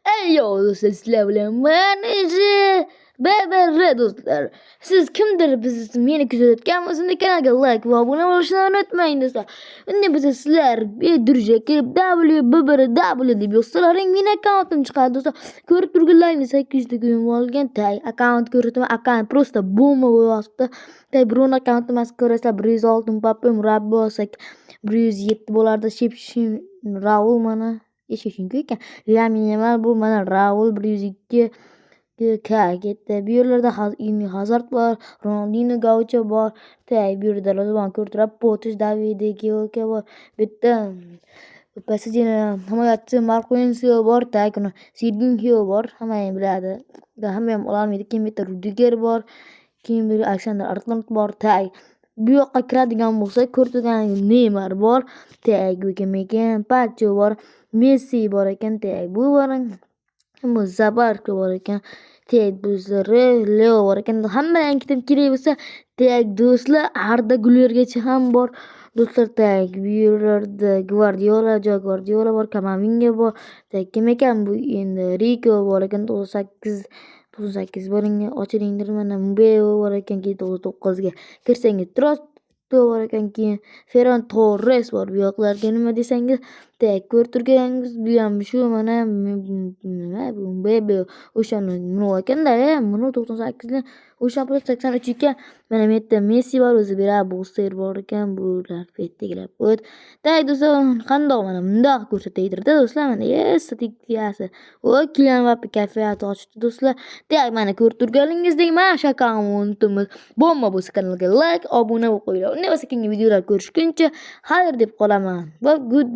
Ey do'stlar, sizlar bilan men BBR do'stlar. Siz kimdir meni kuzatayotgan bo'lsangiz kanalga like va obuna bo'lishni unutmang do'stlar. Endi biz sizlar durjak kelib www deb yozsalaring meni akkauntim chiqadi do'stlar. Ko'rib turganlaringiz 800 ta kun olgan tay akkaunt ko'rsatma akkaunt просто bomba bo'lyapti. Tay biron akkaunt emas ko'rasizlar 106 papim murabbi olsak 107 bo'lardi. Shepshin Raul mana yashashing ekan. Lamin Yamal bu mana Raul 102 ketdi. Bu yerlarda Hazard bor, Ronaldinho, Gaucho bor. Tay bu yerda Lozman ko'rtirib, Potish, David Gioka bor. Bitta PSG himoyachi Marquinhos bor, tay uni Sidinho bor, hamma ham biladi. Hamma ham ololmaydi. Kim bitta Rudiger bor, kim bir Alexander Arnold bor, tay. Bu yoqqa kiradigan bo'lsa, ko'rtirgan Neymar bor, tay bu kim ekan? Pacho bor, Messi bor ekan, tay bu bor. Bu Zabarka bor ekan. Tek do'stlari Leo bor ekan. Hammadan ketib kerak bo'lsa, tek do'stlar Arda Gülergacha ham bor. Do'stlar tek bu yerlarda Guardiola bor, Kamavinga bor. Tek kim ekan bu endi Rico bor ekan 98 boringa ochiringlar mana Mbeo bor ekan 99 ga kirsangiz bor ekan keyin Ferran Torres bor. Bu yoqlarga nima desangiz tek ko'rib turganingiz bu ham shu mana nima bu bebe o'shani nima ekanda buni 98 ni o'sha 83 ekan. Mana bu yerda Messi bor, o'zi beradi, Boster bor ekan, bular pettilar. Tay do'stlar qandoq mana bundoq ko'rsataydir-da do'stlar, mana statistikasi. Kylian Mbappe kayfiyati ochdi do'stlar. Tay mana ko'rib turganingizdek mana shu akkauntimiz bomba bo'lsa kanalga like, obuna bo'lib qo'yinglar. Unda bo'lsa keyingi videolar ko'rishguncha xayr deb qolaman. Good